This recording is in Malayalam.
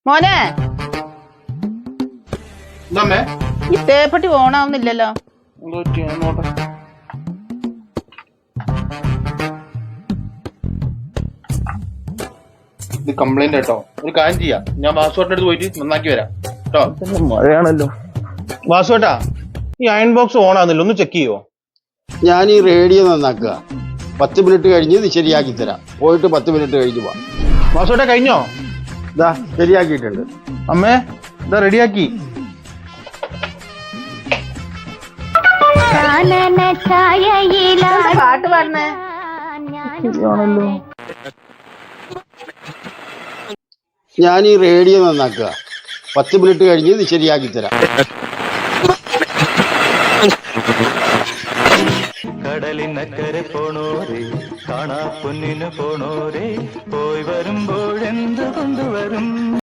മോനെ ഈ തേപ്പട്ടി ഓണാവുന്നില്ലല്ലോ. ഇത് കംപ്ലൈന്റ് കേട്ടോ. ഒരു കാര്യം ചെയ്യാം, ഞാൻ വാസുവേട്ടൻ്റെ അടുത്ത് പോയിട്ട് നന്നാക്കി വരാം കേട്ടോ. മഴയാണല്ലോ. വാസുവേട്ടാ, ഈ അയൺ ബോക്സ് ഓൺ ആവുന്നില്ല, ഒന്ന് ചെക്ക് ചെയ്യോ? ഞാൻ ഈ റേഡിയോ നന്നാക്കുക. 10 മിനിറ്റ് കഴിഞ്ഞ് ഇത് ശരിയാക്കി തരാം. പോയിട്ട് 10 മിനിറ്റ് കഴിഞ്ഞ് പോവാം. വാസുവേട്ടാ കഴിഞ്ഞോ? ഇതാ ശരിയാക്കിയിട്ടുണ്ട്. അമ്മേ ഇതാ റെഡിയാക്കി. പാട്ട് പാടണേ. ഞാൻ ഈ റേഡിയോ നന്നാക്കുക. 10 മിനിറ്റ് കഴിഞ്ഞ് ഇത് ശരിയാക്കി തരാം. കടലിനക്കരെ പോണോരേ, കാണാ പൊന്നിന് പോണോരേ, പോയി വരുമ്പോഴെന്ത് കൊണ്ടുവരും?